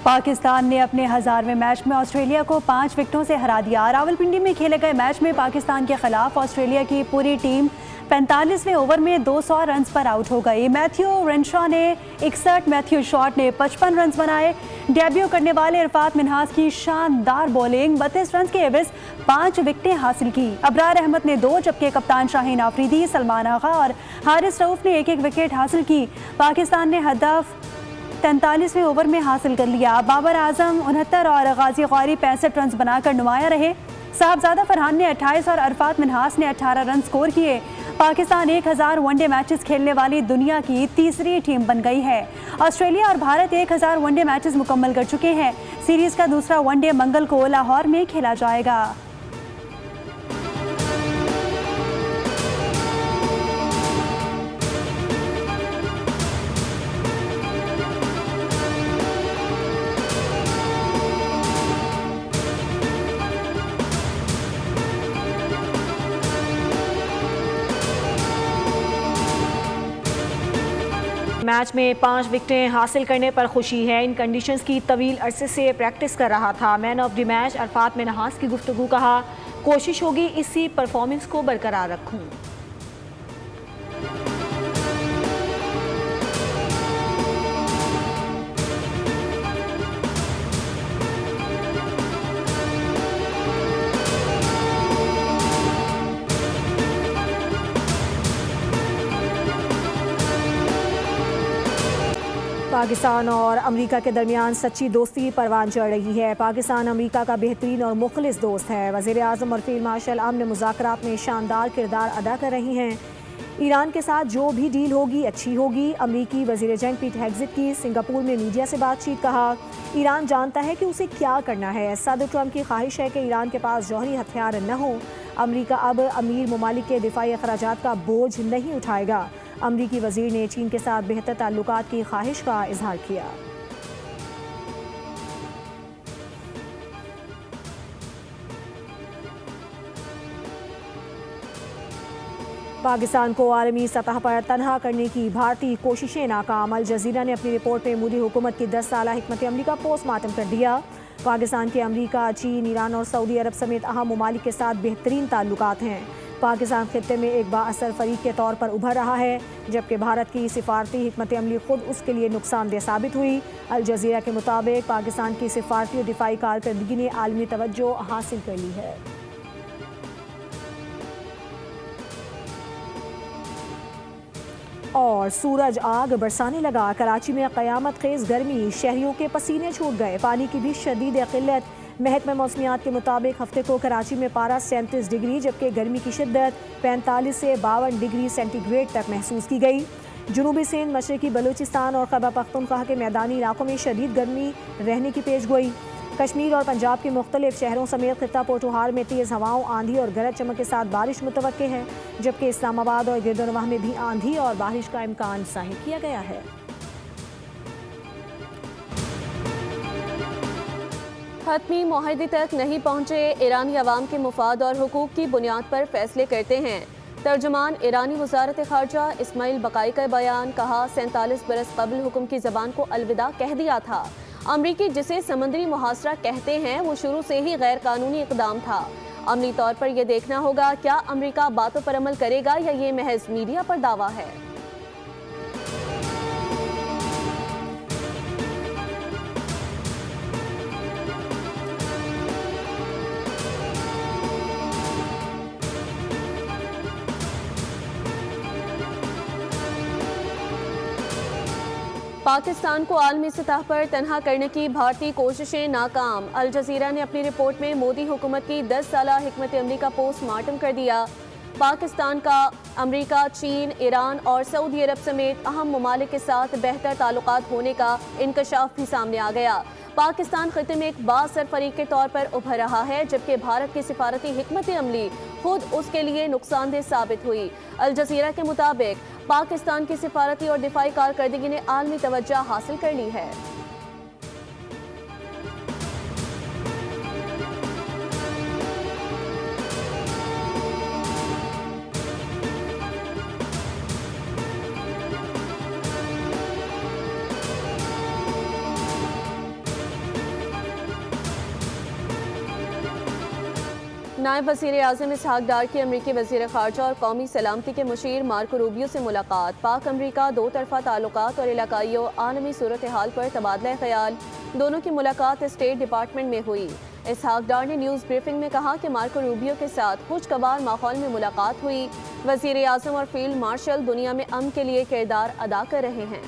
पाकिस्तान ने अपने 1000वें मैच में ऑस्ट्रेलिया को 5 विकेटों से हरा दिया। रावलपिंडी में खेले गए मैच में पाकिस्तान के खिलाफ ऑस्ट्रेलिया की पूरी टीम 45वें ओवर में 200 रन पर आउट हो गई। मैथ्यू रेनशॉ ने 61, मैथ्यू शॉट ने 55 रन बनाए। डेब्यू करने वाले इरफात मिन्हास की शानदार बॉलिंग 32 रन के एवज 5 विकेटें हासिल की। अबरार अहमद ने 2, जबकि कप्तान शाहीन आफरीदी, सलमान आगा और हारिस रऊफ ने 1-1 विकेट हासिल की। पाकिस्तान ने हदफ 43वें ओवर में हासिल कर लिया। बाबर आजम 69 और गाजी गौरी 65 रन बनाकर नुमाया रहे। साहबजादा फरहान ने 28 और अरफात मिन्हास ने 18 रन स्कोर किए। पाकिस्तान 1000 वनडे मैचेस खेलने वाली दुनिया की तीसरी टीम बन गई है। ऑस्ट्रेलिया और भारत 1000 वनडे मैचेस मुकम्मल कर चुके हैं। सीरीज का दूसरा वनडे मंगल को लाहौर में खेला जाएगा। मैच में 5 विकेटें हासिल करने पर खुशी है। इन कंडीशंस की तवील अरसे से प्रैक्टिस कर रहा था। Man of the match Arafat Minhas की गुफ्तगू, कहा कोशिश होगी इसी परफॉर्मेंस को बरकरार रखूं। पाकिस्तान और अमेरिका के दरमियान सच्ची दोस्ती परवान चढ़ रही है। पाकिस्तान अमेरिका का बेहतरीन और मुखलिस दोस्त है। वज़ीर आज़म और फील्ड मार्शल आमने मुज़ाकरात में शानदार किरदार अदा कर रही हैं। ईरान के साथ जो भी डील होगी अच्छी होगी। अमरीकी वज़ीर जंग पीट हेग्ज़िट की सिंगापुर में मीडिया से बातचीत, कहा ईरान जानता है कि उसे क्या करना है। सदर ट्रंप की ख्वाहिश है कि ईरान के पास जौहरी हथियार न हो। अमरीका अब अमीर ममालिक के दिफाई अखराजात का बोझ नहीं उठाएगा। अमरीकी वज़ीर ने चीन के साथ बेहतर ताल्लुकात की ख्वाहिश का इजहार किया। पाकिस्तान को आलमी सतह पर तनहा करने की भारतीय कोशिशें नाकाम। अल जज़ीरा ने अपनी रिपोर्ट में मोदी हुकूमत की 10 साला हिकमत अमली का पोस्टमार्टम कर दिया। पाकिस्तान के अमरीका, चीन, ईरान और सऊदी अरब समेत अहम ममालिक के साथ बेहतरीन ताल्लुकात हैं। पाकिस्तान खित्ते में एक बाअसर फरीक के तौर पर उभर रहा है, जबकि भारत की सिफारती हिकमत अमली खुद उसके लिए नुकसानदेह साबित हुई। अल जज़ीरा के मुताबिक पाकिस्तान की सिफारती और दिफाई कारकर्दगी ने आलमी तवज्जो हासिल कर ली है। और सूरज आग बरसाने लगा। कराची में क़यामत खेज़ गर्मी, शहरियों के पसीने छूट गए। पानी की भी शदीद किल्लत। महकमा मौसमियात के मुताबिक हफ्ते को कराची में पारा 37 डिग्री, जबकि गर्मी की शिद्दत 45 से 52 डिग्री सेंटीग्रेड तक महसूस की गई। जनूबी सिंध, मशरकी बलूचिस्तान और खैबर पख्तूनख्वा के मैदानी इलाकों में शदीद गर्मी रहने की पेश गोई। कश्मीर और पंजाब के मुख्तलिफ शहरों समेत खित्ता पोटोहार में तेज़ हवाओं, आंधी और गरज चमक के साथ बारिश मुतवक्के है, जबकि इस्लामाबाद और गिरदोनवाह में भी आंधी और बारिश का इम्कान ज़ाहिर किया गया है। हतमी मुआहदे तक नहीं पहुंचे, ईरानी अवाम के मुफाद और हुकूक की बुनियाद पर फैसले करते हैं। तर्जुमान ईरानी वजारत खारजा इस्माइल बकाई का बयान, कहा 47 बरस कबल हुक्म की ज़बान को अलविदा कह दिया था। अमरीकी जिसे समंदरी मुहासरा कहते हैं वो शुरू से ही गैर कानूनी इकदाम था। अमली तौर पर यह देखना होगा क्या अमरीका बातों पर अमल करेगा या ये महज मीडिया पर दावा है। पाकिस्तान को आलमी सतह पर तनहा करने की भारतीय कोशिशें नाकाम। अल जज़ीरा ने अपनी रिपोर्ट में मोदी हुकूमत की 10 साला हिकमत अमली का पोस्टमार्टम कर दिया। पाकिस्तान का अमरीका, चीन, ईरान और सऊदी अरब समेत अहम ममालिक के साथ बेहतर ताल्लुकात होने का इंकशाफ भी सामने आ गया। पाकिस्तान खित्ते में एक बाअसर फरीक के तौर पर उभर रहा है, जबकि भारत की सिफारती हिकमत अमली खुद उसके लिए नुकसानदेह साबित हुई। अल जज़ीरा के मुताबिक पाकिस्तान की सिफारती और दिफाई कारकर्दगी ने आलमी तवज्जो हासिल कर ली है। नायब वज़ीर आज़म इसहाक डार की अमरीकी वज़ीर ख़ारजा और कौमी सलामती के मुशीर मार्को रूबियो से मुलाकात। पाक अमरीका दो तरफ़ा ताल्लुकात और इलाक़ाई व आलमी सूरत हाल पर तबादला ख़याल। दोनों की मुलाकात स्टेट डिपार्टमेंट में हुई। इसहाक डार ने न्यूज़ ब्रीफिंग में कहा कि मार्को रूबियो के साथ खुशगवार माहौल में मुलाकात हुई। वज़ीर आज़म और फील्ड मार्शल दुनिया में अमन के लिए किरदार अदा कर रहे हैं।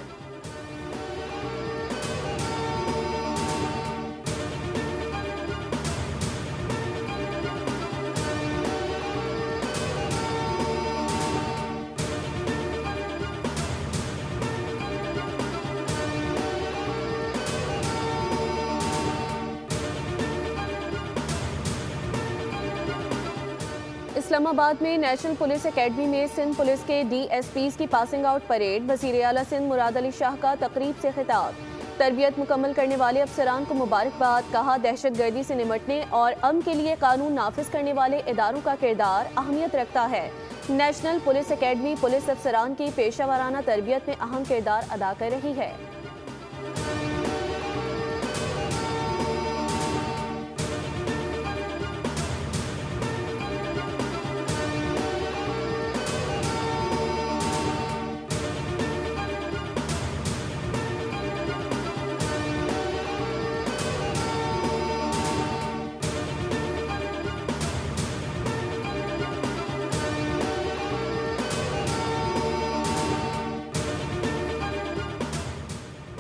इस्लामाबाद में नेशनल पुलिस एकेडमी में सिंध पुलिस के DSPs की पासिंग आउट परेड। वज़ीर आला सिंध मुराद अली शाह का तकरीब से खिताब। तरबियत मुकम्मल करने वाले अफसरान को मुबारकबाद। कहा, दहशत गर्दी से निमटने और अमन के लिए कानून नाफिज करने वाले इदारों का किरदार अहमियत रखता है। नेशनल पुलिस एकेडमी पुलिस अफसरान की पेशा वाराना तरबियत में अहम किरदार अदा कर रही है।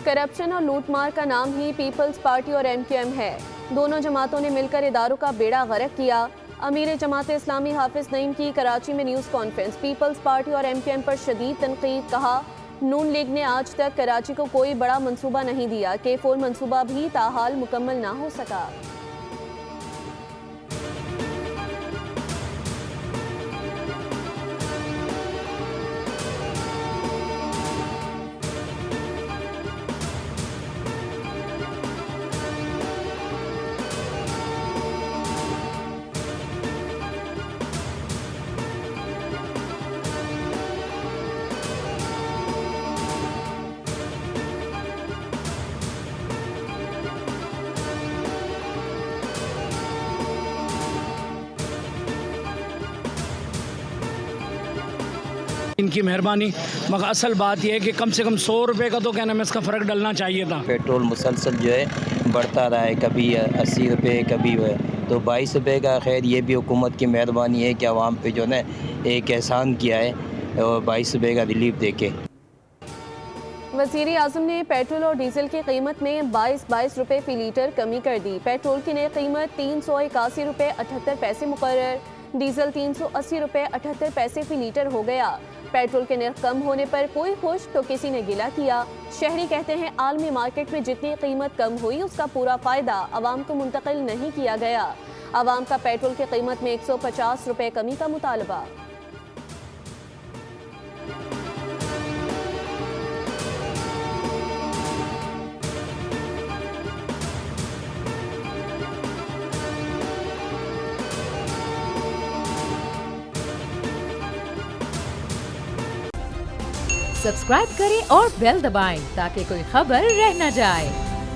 करप्शन और लूटमार का नाम ही पीपल्स पार्टी और MQM है। दोनों जमातों ने मिलकर इदारों का बेड़ा गर्क किया। अमीर जमात इस्लामी हाफिज नईम की कराची में न्यूज़ कॉन्फ्रेंस। पीपल्स पार्टी और MQM पर शदीद तनकीद। कहा, नून लीग ने आज तक कराची को कोई बड़ा मंसूबा नहीं दिया। K4 मंसूबा भी ताहाल मुकम्मल ना हो सका। इनकी मेहरबानी, मगर असल बात यह है कि कम से कम 100 रुपये का तो क्या नाम है इसका फ़र्क डलना चाहिए था। पेट्रोल मुसलसल जो है बढ़ता रहा है, कभी 80 रुपये कभी तो 22 रुपये का। खैर ये भी हुकूमत की मेहरबानी है कि आवाम पे जो है एक एहसान किया है और 22 रुपये का रिलीफ देके। वज़ीर आज़म ने पेट्रोल और डीजल की कीमत में 22 रुपये फ़ी लीटर कमी कर दी। पेट्रोल की नई कीमत 381 रुपये 78 पैसे मुकर्रर। डीजल 380 रुपये 78 पैसे फ़ी लीटर हो गया। पेट्रोल के नर्ख कम होने पर कोई खुश तो किसी ने गिला किया। शहरी कहते हैं, आलमी मार्केट में जितनी कीमत कम हुई उसका पूरा फ़ायदा आवाम को मुंतकिल नहीं किया गया। आवाम का पेट्रोल की कीमत में 150 रुपये कमी का मुतालबा। सब्सक्राइब करें और बेल दबाएं ताकि कोई खबर रह न जाए।